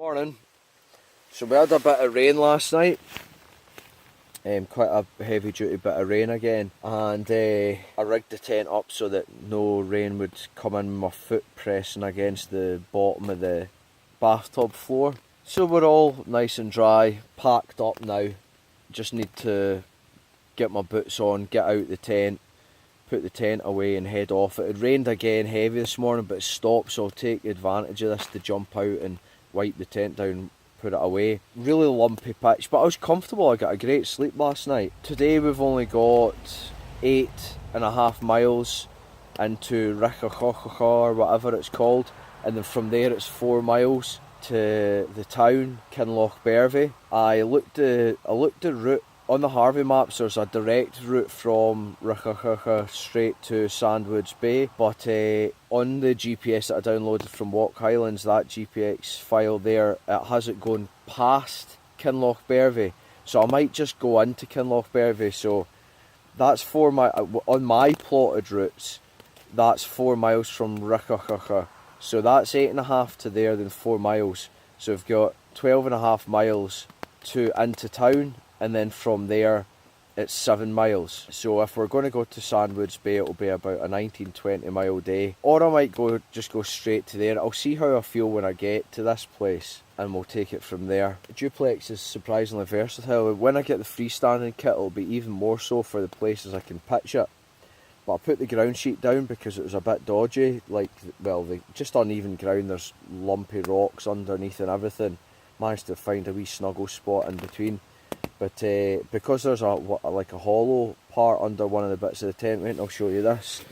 Morning. So we had a bit of rain last night, quite a heavy duty bit of rain again, and I rigged the tent up so that no rain would come in my foot pressing against the bottom of the bathtub floor. So we're all nice and dry, packed up now. Just need to get my boots on, get out the tent, put the tent away and head off. It had rained again heavy this morning, but it stopped, so I'll take advantage of this to jump out and wipe the tent down, put it away. Really lumpy pitch, but I was comfortable. I got a great sleep last night. Today we've only got 8.5 miles into Richachochacha or whatever it's called, and then from there it's 4 miles to the town, Kinlochbervie. I looked the route on the Harvey maps. There's a direct route from Richachochacha straight to Sandwoods Bay, but on the GPS that I downloaded from Walk Highlands, that GPS file there, it has it going past Kinlochbervie, so I might just go into Kinlochbervie. So that's 4 miles on my plotted routes. That's 4 miles from Richachochacha, so that's 8.5 to there, then 4 miles. So we've got 12.5 miles to into town, and then from there it's 7 miles. So if we're going to go to Sandwoods Bay, it'll be about a 19-20 mile day, or I might just go straight to there. I'll see how I feel when I get to this place, and we'll take it from there. The duplex is surprisingly versatile. When I get the freestanding kit, it'll be even more so for the places I can pitch it. But I put the ground sheet down because it was a bit dodgy, just uneven ground. There's lumpy rocks underneath and everything. Managed to find a wee snuggle spot in between. But because there's a hollow part under one of the bits of the tent, wait, I'll show you this.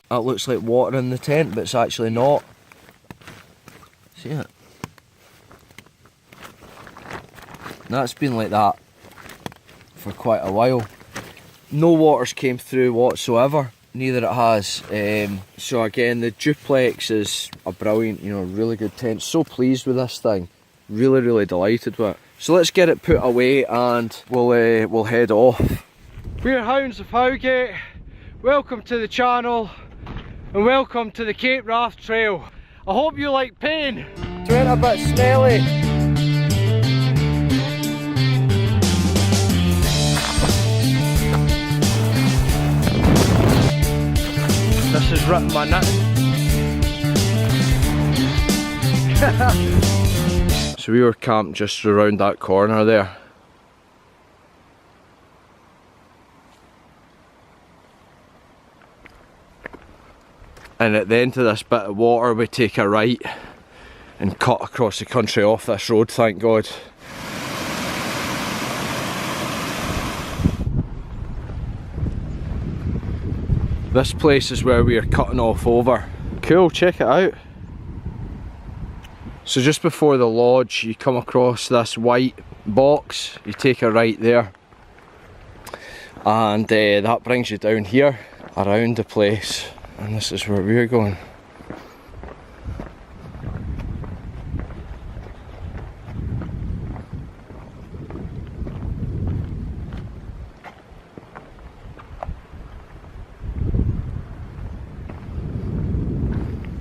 That looks like water in the tent, but it's actually not. See it? That's been like that for quite a while. No waters came through whatsoever. Neither it has. So again, the duplex is a brilliant, really good tent. So pleased with this thing. Really, really delighted with it. So let's get it put away and we'll head off. We're Hounds of Howgate. Welcome to the channel and welcome to the Cape Wrath Trail. I hope you like pain. It's went a bit smelly. This is ripping my nut. So we were camped just around that corner there. And at the end of this bit of water we take a right and cut across the country off this road, thank God. This place is where we are cutting off over. Cool, check it out. So just before the lodge you come across this white box, you take a right there, and that brings you down here around the place, and this is where we're going.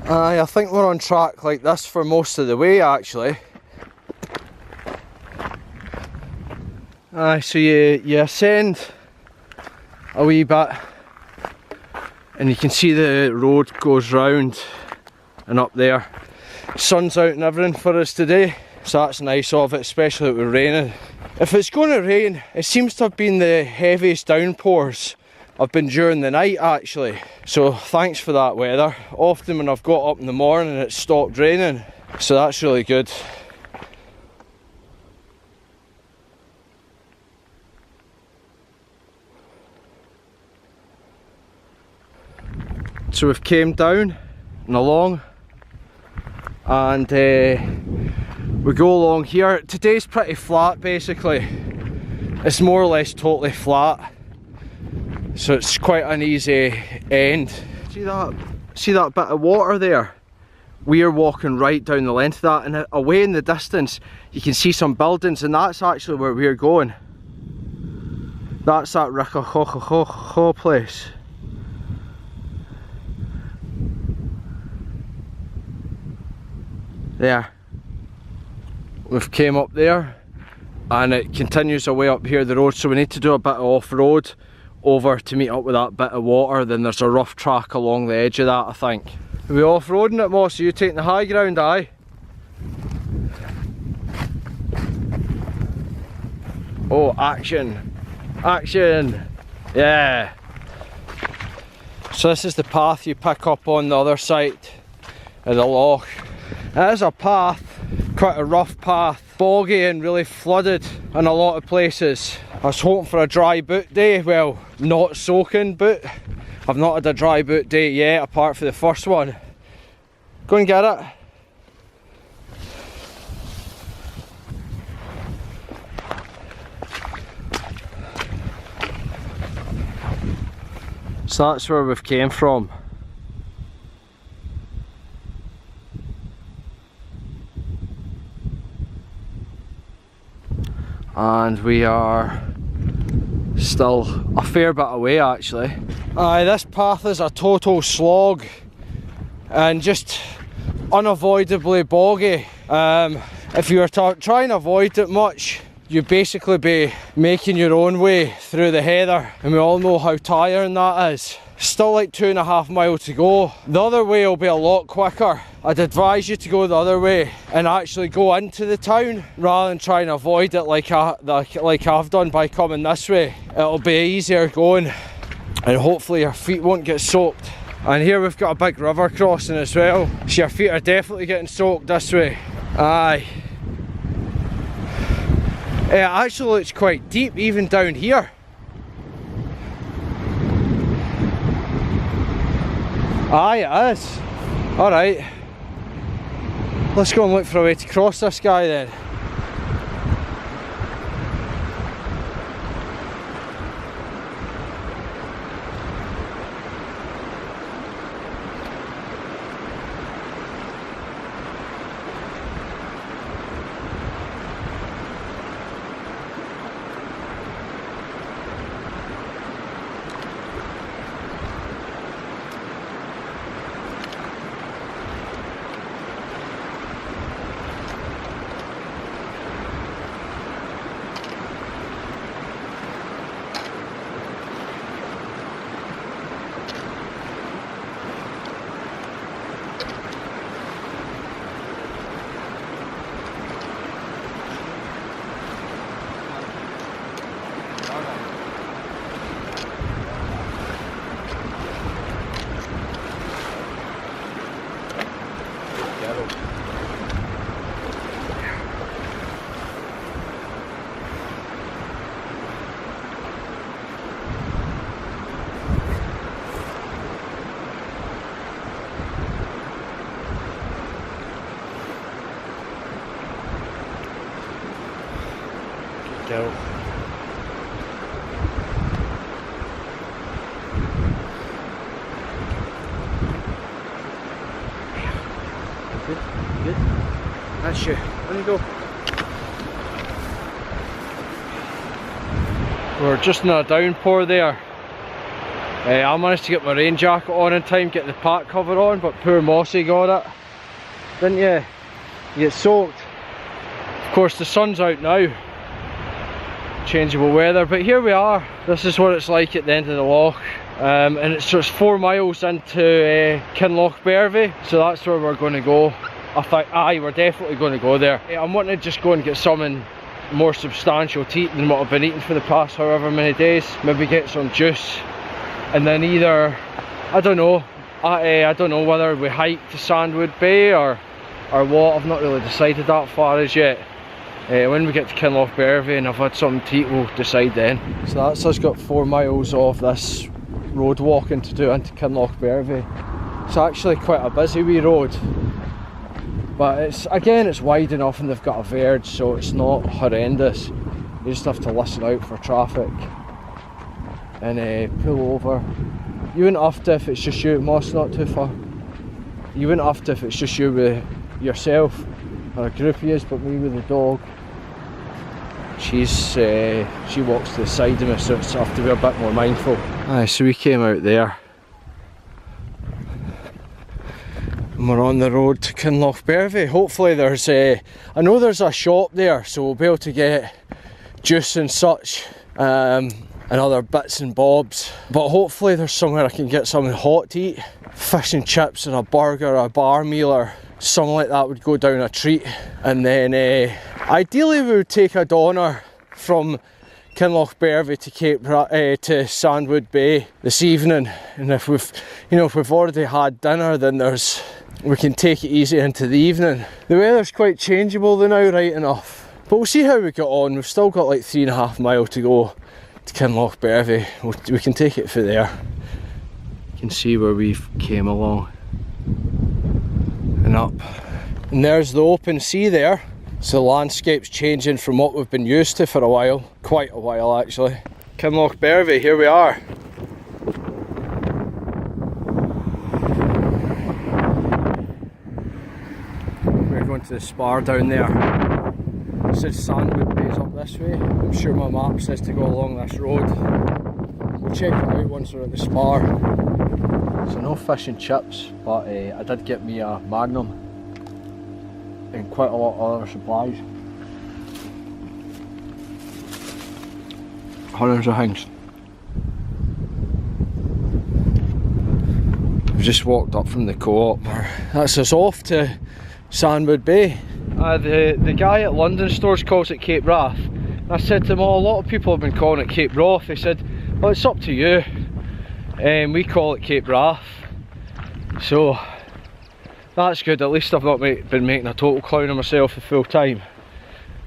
I think we're on track like this for most of the way actually. So you ascend a wee bit and you can see the road goes round and up there. Sun's out and everything for us today, so that's nice of it, especially if it was raining. If it's going to rain, it seems to have been the heaviest downpours I've been during the night actually, so thanks for that weather. Often when I've got up in the morning it's stopped raining, so that's really good. So we've came down and along, and we go along here. Today's pretty flat basically, it's more or less totally flat. So it's quite an easy end. See that bit of water there? We're walking right down the length of that, and away in the distance you can see some buildings, and that's actually where we're going. That's that Richachochacha place. There. we've came up there and it continues away up here the road, so we need to do a bit of off-road over to meet up with that bit of water. Then there's a rough track along the edge of that, I think. Are we off-roading it, Moss? Are you taking the high ground, aye? Oh, action! Action! Yeah! So this is the path you pick up on the other side of the loch. It is a path, quite a rough path, boggy and really flooded in a lot of places. I was hoping for a dry boot day, well, not soaking boot. I've not had a dry boot day yet, apart from the first one. Go and get it. So that's where we've came from. And we are still a fair bit away actually. Aye, this path is a total slog and just unavoidably boggy. If you were trying to avoid it much, you'd basically be making your own way through the heather, and we all know how tiring that is. Still like 2.5 miles to go. The other way will be a lot quicker. I'd advise you to go the other way and actually go into the town rather than trying to avoid it like I've done by coming this way. It'll be easier going and hopefully your feet won't get soaked. And here we've got a big river crossing as well, so your feet are definitely getting soaked this way. Aye. It actually looks quite deep even down here. Aye, it is. Alright. Let's go and look for a way to cross this guy then. Go. Good, good. That's you. There you go. We're just in a downpour there. I managed to get my rain jacket on in time, get the pack cover on, but poor Mossy got it. Didn't you? You get soaked. Of course the sun's out now. Changeable weather, but here we are. This is what it's like at the end of the loch, and it's just 4 miles into Kinlochbervie, so that's where we're going to go. I think, aye, we're definitely going to go there. I'm wanting to just go and get something more substantial to eat than what I've been eating for the past however many days. Maybe get some juice, and then either, I don't know whether we hike to Sandwood Bay or what. I've not really decided that far as yet. When we get to Kinlochbervie and I've had something to eat, we'll decide then. So that's us got 4 miles of this road walking to do into Kinlochbervie. It's actually quite a busy wee road, but it's wide enough and they've got a verge, so it's not horrendous. You just have to listen out for traffic and pull over. You wouldn't have to if it's just you. Moss, not too far. You wouldn't have to if it's just you with yourself or a group of yous, but me with the dog. She walks to the side of me, so I have to be a bit more mindful. Aye, so we came out there. And we're on the road to Kinlochbervie. Hopefully there's I know there's a shop there, so we'll be able to get juice and such, and other bits and bobs. But hopefully there's somewhere I can get something hot to eat. Fish and chips and a burger, a bar meal or something like that would go down a treat. And then ideally we would take a doner from Kinlochbervie to to Sandwood Bay this evening. And if we've already had dinner, then we can take it easy into the evening. The weather's quite changeable now, right enough. But we'll see how we get on. We've still got like 3.5 miles to go to Kinlochbervie. We can take it from there. You can see where we've came along and up. And there's the open sea there. So the landscape's changing from what we've been used to for a while. Quite a while actually. Kinlochbervie, here we are. We're going to the spar down there. It says Sandwood Bay's up this way. I'm sure my map says to go along this road. We'll check it out once we're at the spar. So no fish and chips, but I did get me a Magnum and quite a lot of other supplies. Hundreds of things. We've just walked up from the co-op. That's us off to Sandwood Bay. The guy at London Stores calls it Cape Wrath. And I said to him, oh, a lot of people have been calling it Cape Wrath. They said, well, it's up to you. We call it Cape Wrath. So that's good. At least I've not been making a total clown of myself the full time.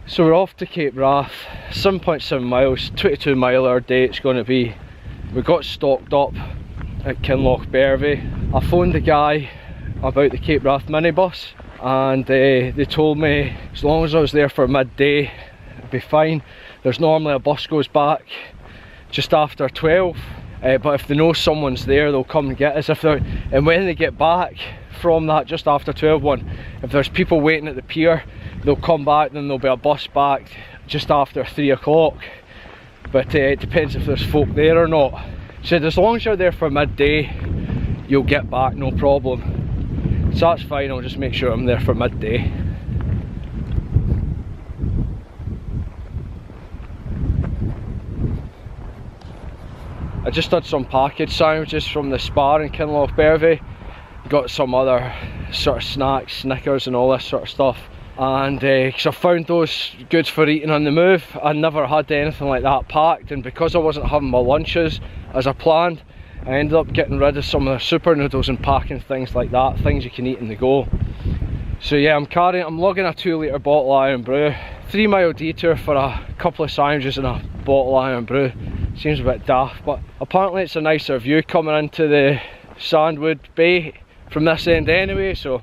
So we're off to Cape Wrath, 7.7 miles, 22 mile our day it's going to be. We got stocked up at Kinlochbervie. I phoned the guy about the Cape Wrath minibus, and they told me as long as I was there for midday it'd be fine. There's normally a bus goes back just after 12, but if they know someone's there they'll come and get us. And when they get back from that just after 12 one, if there's people waiting at the pier, they'll come back, then there'll be a bus back just after 3 o'clock. But it depends if there's folk there or not. So as long as you're there for midday you'll get back no problem. So that's fine, I'll just make sure I'm there for midday. I just had some package sandwiches from the Spar in Kinlochbervie. Got some other sort of snacks, Snickers and all this sort of stuff. And because I found those good for eating on the move. I never had anything like that packed, and because I wasn't having my lunches as I planned, I ended up getting rid of some of the super noodles and packing things like that, things you can eat in the go. So yeah, I'm lugging a 2 litre bottle of Irn-Bru. 3 mile detour for a couple of sandwiches and a bottle of Irn-Bru. Seems a bit daft, but apparently it's a nicer view coming into the Sandwood Bay from this end anyway, so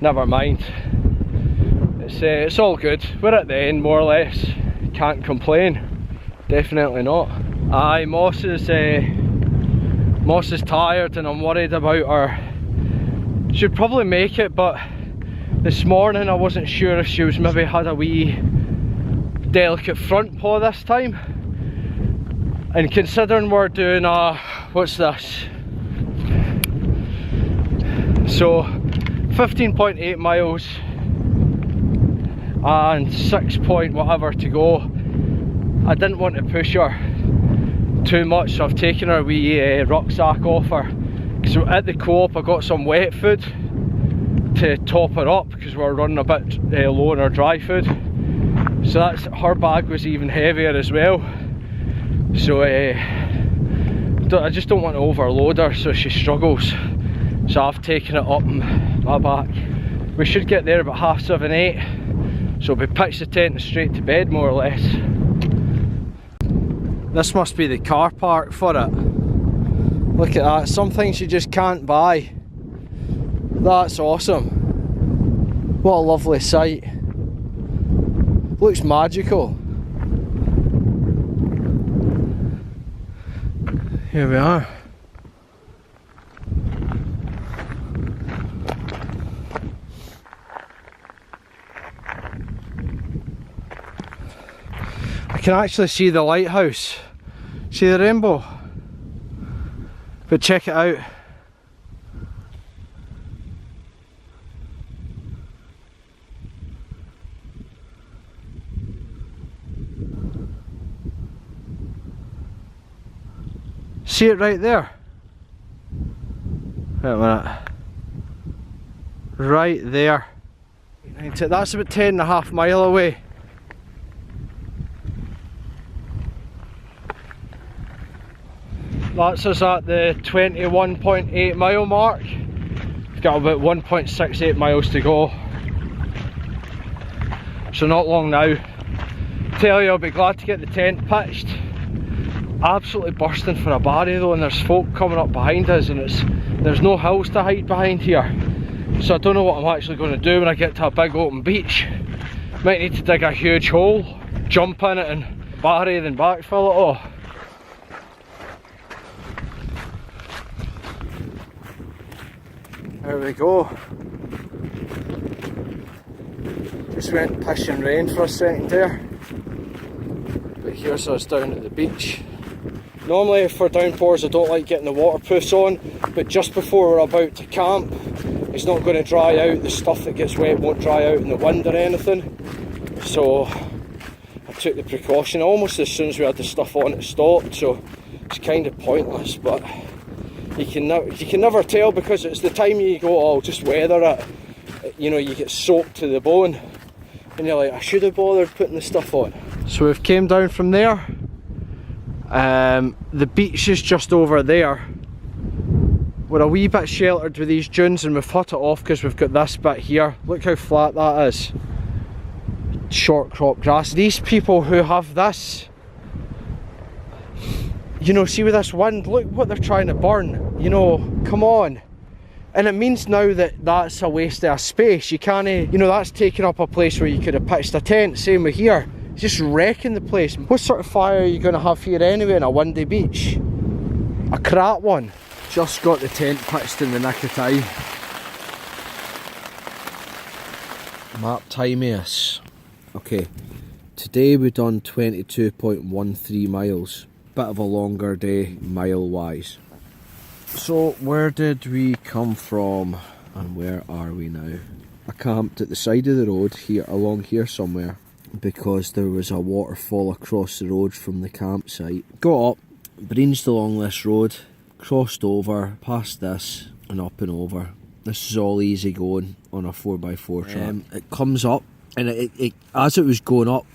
never mind. It's all good. We're at the end more or less. Can't complain. Definitely not. Aye, Moss is tired and I'm worried about her. She'd probably make it, but this morning I wasn't sure if she was maybe had a wee delicate front paw this time. And considering we're doing what's this? So 15.8 miles and 6 point whatever to go. I didn't want to push her too much, so I've taken her wee rucksack off her. Because at the co-op I got some wet food to top her up because we're running a bit low on our dry food. So her bag was even heavier as well. So I just don't want to overload her so she struggles. So I've taken it up my back. We should get there about 7:30, 8. So we pitch the tent and straight to bed more or less. This must be the car park for it. Look at that, some things you just can't buy. That's awesome. What a lovely sight. Looks magical. Here we are. I can actually see the lighthouse. See the rainbow? But check it out. see it right there? Wait a minute. Right there. That's about 10.5 miles away. That's us at the 21.8 mile mark. We've got about 1.68 miles to go. So not long now. Tell you, I'll be glad to get the tent pitched. Absolutely bursting for a barry though, and there's folk coming up behind us, and there's no hills to hide behind here. So I don't know what I'm actually going to do when I get to a big open beach. Might need to dig a huge hole, jump in it and barry, then backfill it all. There we go. Just went pissing rain for a second there. But here's us down at the beach. Normally for downpours I don't like getting the waterproofs on, but just before we're about to camp, it's not going to dry out. The stuff that gets wet won't dry out in the wind or anything. So I took the precaution almost as soon as we had the stuff on it stopped, so it's kind of pointless, but you can never tell, because it's the time you go, oh, I'll just weather it. You know, you get soaked to the bone and you're like, I should have bothered putting the stuff on. So we've came down from there. The beach is just over there. We're a wee bit sheltered with these dunes, and we've hut it off because we've got this bit here. Look how flat that is. Short crop grass. These people who have this, you know, see with this wind, look what they're trying to burn. You know, come on. And it means now that that's a waste of space. You can't, you know, that's taking up a place where you could have pitched a tent. Same with here. It's just wrecking the place. What sort of fire are you going to have here anyway on a windy beach? A crap one. Just got the tent pitched in the nick of time. Map Timeus. Okay, today we've done 22.13 miles. Bit of a longer day mile wise. So where did we come from and where are we now? I camped at the side of the road here, along here somewhere, because there was a waterfall across the road from the campsite. Got up, breezed along this road, crossed over, past this and up and over. This is all easy going on a 4x4 track. It comes up, and it as it was going up,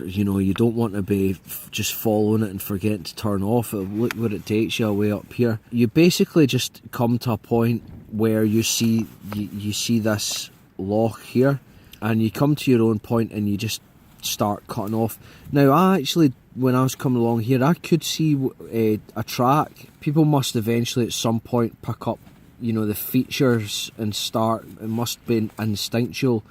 you know, you don't want to be just following it and forgetting to turn off. Look where it takes you away up here. You basically just come to a point where you see this loch here, and you come to your own point and you just start cutting off. Now I actually, when I was coming along here, I could see a track. People must eventually at some point pick up, you know, the features and start. It must be instinctual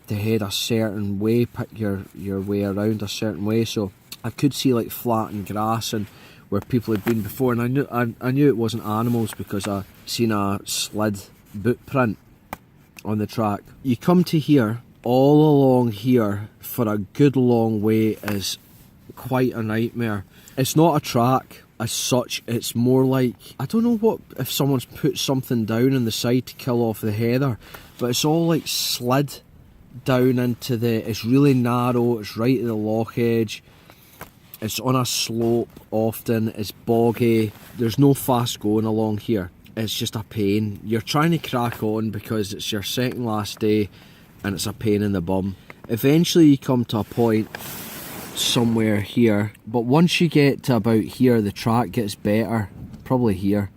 to head a certain way, pick your way around a certain way. So I could see like flattened grass and where people had been before, and I knew it wasn't animals because I seen a slid boot print on the track. You come to here, all along here for a good long way is quite a nightmare. It's not a track as such, it's more like, I don't know what, if someone's put something down on the side to kill off the heather, but it's all like slid down into it's really narrow, it's right at the loch edge, it's on a slope often, it's boggy, there's no fast going along here, it's just a pain. You're trying to crack on because it's your second last day and it's a pain in the bum. Eventually you come to a point somewhere here, but once you get to about here the track gets better, probably here,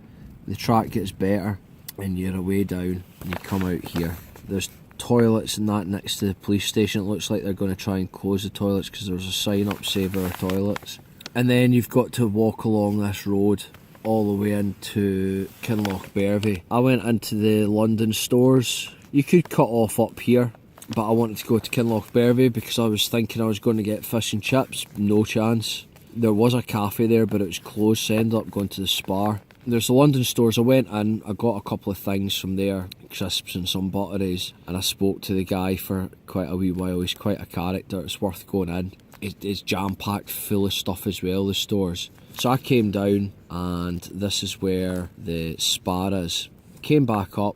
the track gets better and you're away down and you come out here. There's toilets and that next to the police station. It looks like they're going to try and close the toilets because there's a sign up, save our toilets. And then you've got to walk along this road all the way into Kinlochbervie. I went into the London stores. You could cut off up here, but I wanted to go to Kinlochbervie because I was thinking I was going to get fish and chips. No chance. There was a cafe there, but it was closed, so I ended up going to the Spar. There's the London stores. I went in, I got a couple of things from there, crisps and some butteries, and I spoke to the guy for quite a wee while. He's quite a character, it's worth going in. It's jam-packed full of stuff as well, the stores. So I came down, and this is where the Spar is. Came back up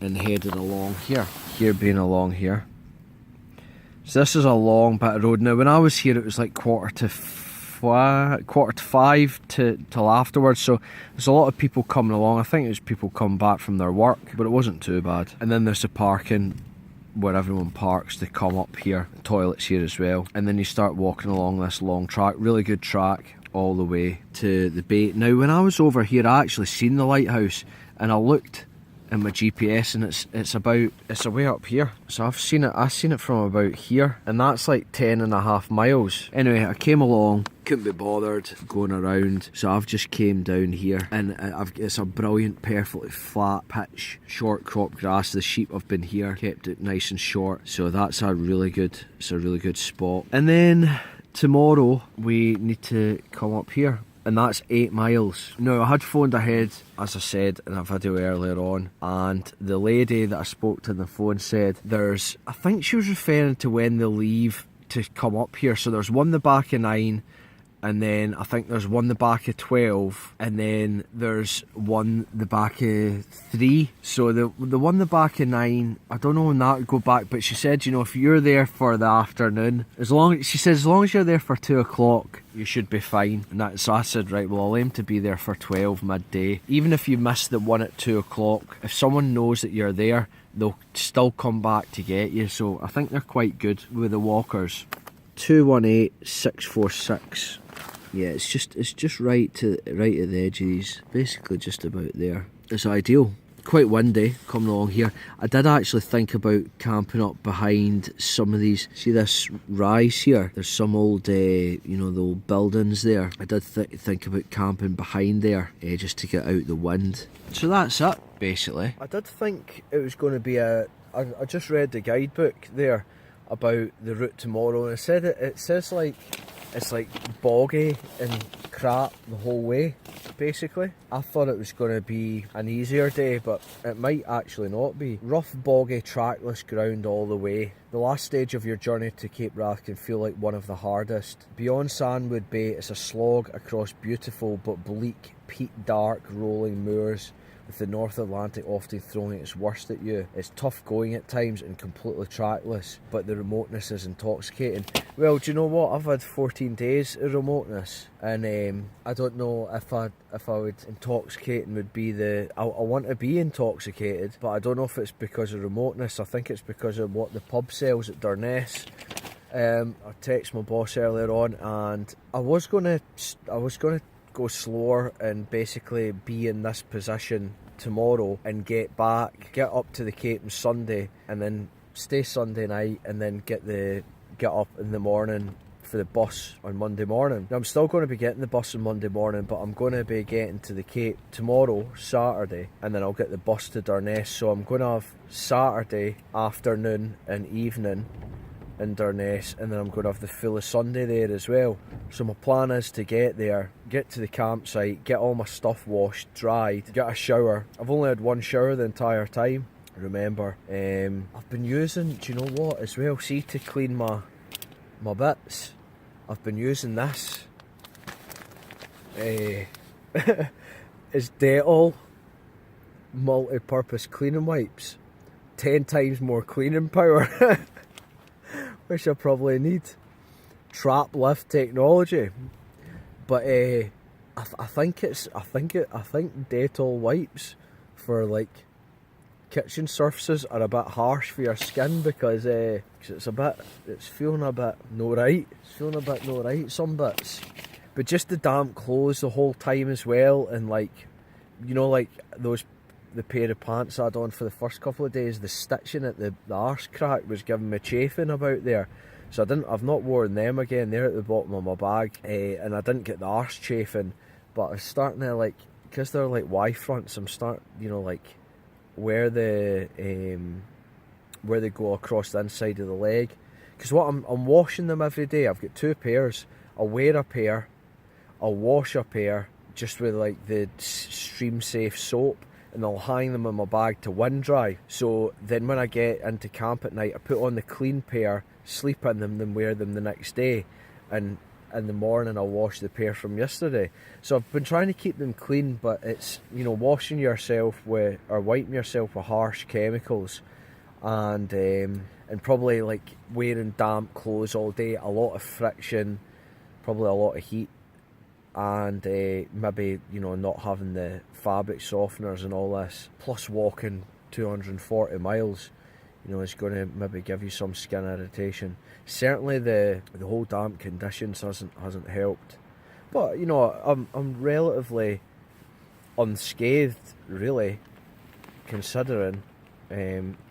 and headed along here. Here being along here. So this is a long bit of road. Now when I was here it was like 4:45 4:45 till afterwards, so there's a lot of people coming along. I think it was people coming back from their work, but it wasn't too bad. And then there's the parking where everyone parks to come up here, toilets here as well, and then you start walking along this long track, really good track all the way to the bay. Now when I was over here I actually seen the lighthouse, and I looked in my GPS and it's away up here, so I've seen it from about here, and that's like 10.5 miles. Anyway, I came along, couldn't be bothered going around, so I've just came down here, and it's a brilliant, perfectly flat pitch, short crop grass. The sheep have been here, kept it nice and short, so that's a really good spot. And then tomorrow we need to come up here, and that's 8 miles. Now I had phoned ahead, as I said in a video earlier on, and the lady that I spoke to on the phone said I think she was referring to when they leave to come up here, so there's one the back of 9, and then I think there's one the back of 12, and then there's one the back of 3. So the one the back of 9, I don't know when that would go back, but she said, you know, if you're there for the afternoon, as long as you're there for 2 o'clock, you should be fine. And so I said, right, well, I'll aim to be there for 12 midday. Even if you miss the one at 2 o'clock, if someone knows that you're there, they'll still come back to get you. So I think they're quite good with the walkers. 218646. Yeah, it's just right at the edge of these, basically just about there. It's ideal. Quite windy coming along here. I did actually think about camping up behind some of these. See this rise here? There's some old, the old buildings there. I did think about camping behind there, just to get out the wind. So that's it, basically. I did think it was going to be I just read the guidebook there about the route tomorrow, and it says like it's like boggy and crap the whole way, basically. I thought it was going to be an easier day, but it might actually not be. Rough, boggy, trackless ground all the way. The last stage of your journey to Cape Wrath can feel like one of the hardest. Beyond Sandwood Bay, it's a slog across beautiful but bleak, peat-dark, rolling moors, with the North Atlantic often throwing its worst at you. It's tough going at times and completely trackless, but the remoteness is intoxicating. Well, do you know what? I've had 14 days of remoteness, and I don't know if I would, intoxicating would be I want to be intoxicated, but I don't know if it's because of remoteness. I think it's because of what the pub sells at Durness. I texted my boss earlier on, and I was gonna go slower and basically be in this position tomorrow and get up to the Cape on Sunday, and then stay Sunday night, and then get up in the morning for the bus on Monday morning. Now I'm still going to be getting the bus on Monday morning, but I'm going to be getting to the Cape tomorrow, Saturday, and then I'll get the bus to Durness. So I'm going to have Saturday afternoon and evening in Durness, and then I'm going to have the full of Sunday there as well. So my plan is to get there, get to the campsite, get all my stuff washed, dried, get a shower. I've only had one shower the entire time, remember. I've been using, do you know what, as well, see, to clean my bits, I've been using this. It's Dettol multi-purpose cleaning wipes. 10 times more cleaning power. Which I probably need. Trap lift technology, but I think Dettol wipes for like kitchen surfaces are a bit harsh for your skin, because it's feeling a bit no right. Some bits, but just the damp clothes the whole time as well, and like, you know, like the pair of pants I had on for the first couple of days, the stitching at the arse crack was giving me chafing about there, so I've not worn them again. They're at the bottom of my bag, and I didn't get the arse chafing, but I was starting to, like, because they're like Y fronts, I'm starting, you know, like where they go across the inside of the leg, because what I'm washing them every day. I've got 2 pairs. I'll wear a pair, I'll wash a pair just with like the stream safe soap, and I'll hang them in my bag to wind dry. So then when I get into camp at night, I put on the clean pair, sleep in them, then wear them the next day, and in the morning I'll wash the pair from yesterday. So I've been trying to keep them clean, but it's, you know, washing yourself with, or wiping yourself with harsh chemicals, and probably like wearing damp clothes all day, a lot of friction, probably a lot of heat, and maybe, you know, not having the fabric softeners and all this, plus walking 240 miles, you know, is going to maybe give you some skin irritation. Certainly the whole damp conditions hasn't helped, but you know, I'm relatively unscathed, really, considering.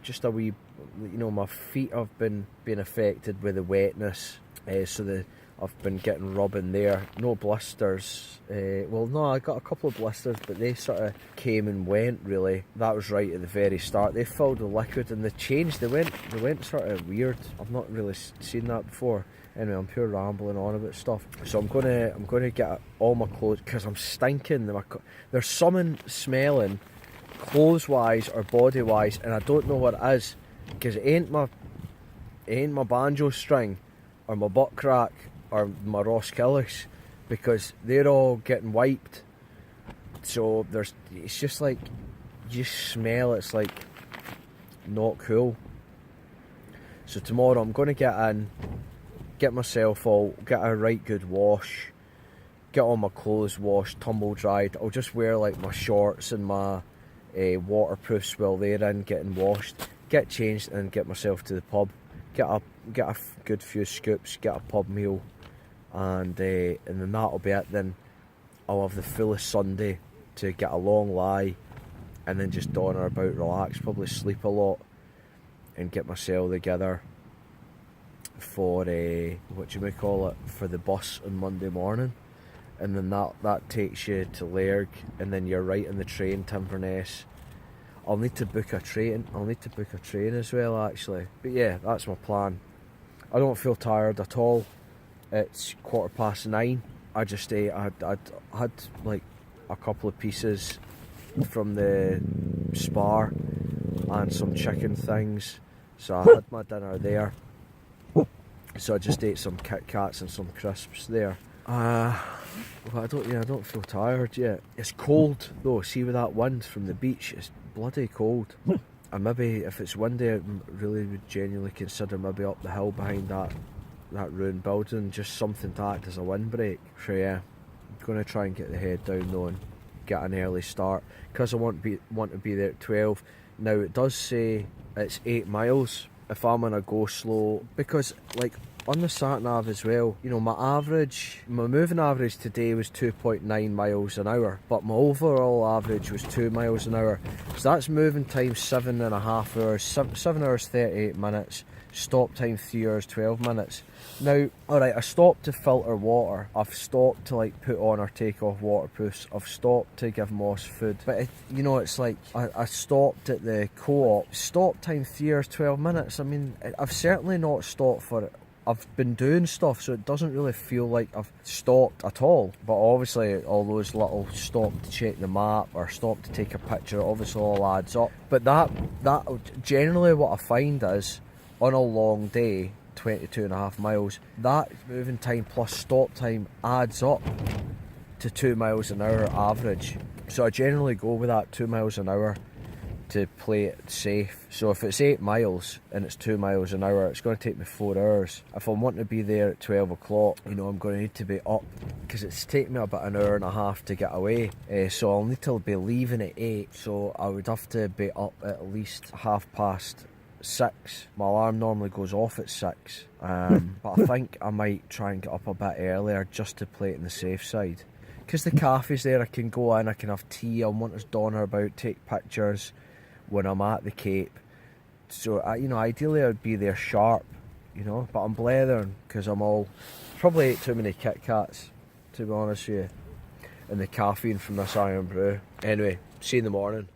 Just a wee, you know, my feet have been affected with the wetness, so I've been getting rubbing there. No blisters. Well, no, I got a couple of blisters, but they sort of came and went, really. That was right at the very start. They filled with liquid and they changed. They went sort of weird. I've not really seen that before. Anyway, I'm pure rambling on about stuff. So I'm gonna get all my clothes, because I'm stinking. There's something smelling, clothes-wise or body-wise, and I don't know what it is, because it ain't my banjo string or my butt crack or my Ross Killis, because they're all getting wiped. So it's just like, you smell, it's like not cool. So tomorrow I'm going to get in, get myself get a right good wash, get all my clothes washed, tumble dried. I'll just wear like my shorts and my waterproofs while they're in getting washed, get changed and get myself to the pub, get a good few scoops, get a pub meal, and then that'll be it. Then I'll have the fullest Sunday to get a long lie, and then just dawner about, relax, probably sleep a lot, and get myself together for for the bus on Monday morning. And then that takes you to Lairg, and then you're right on the train to Inverness. I'll need to book a train as well, actually. But yeah, that's my plan. I don't feel tired at all. It's 9:15. I just ate. I had like a couple of pieces from the Spar and some chicken things, so I had my dinner there. So I just ate some Kit Kats and some crisps there. Well, I don't feel tired yet. It's cold though. See, with that wind from the beach, it's bloody cold. And maybe if it's windy, I really would genuinely consider maybe up the hill behind that ruined building, just something to act as a windbreak. So yeah, I'm going to try and get the head down though and get an early start, because I want to be there at 12. Now it does say it's 8 miles if I'm gonna go slow, because like on the sat nav as well, you know, my moving average today was 2.9 miles an hour, but my overall average was 2 miles an hour. So that's moving time 7.5 hours, 7 hours 38 minutes, stop time 3 hours 12 minutes. Now, alright, I stopped to filter water, I've stopped to like put on or take off waterproofs, I've stopped to give Moss food, but you know, it's like I stopped at the co-op, stop time 3 hours 12 minutes. I mean, I've certainly not stopped for it. I've been doing stuff, so it doesn't really feel like I've stopped at all. But obviously all those little stop to check the map or stop to take a picture, obviously all adds up. But that generally what I find is, on a long day, 22.5 miles, that moving time plus stop time adds up to 2 miles an hour average. So I generally go with that 2 miles an hour to play it safe. So if it's 8 miles and it's 2 miles an hour, it's going to take me 4 hours. If I'm wanting to be there at 12 o'clock, you know, I'm going to need to be up, because it's taking me about an hour and a half to get away. So I'll need to be leaving at 8, so I would have to be up at least 6:30. My alarm normally goes off at 6, but I think I might try and get up a bit earlier just to play it on the safe side. Because the cafe's there, I can go in, I can have tea, I'll want to donner about, take pictures when I'm at the Cape. So, you know, ideally I'd be there sharp, you know, but I'm blethering because probably ate too many Kit Kats, to be honest with you, and the caffeine from this Iron Brew. Anyway, see you in the morning.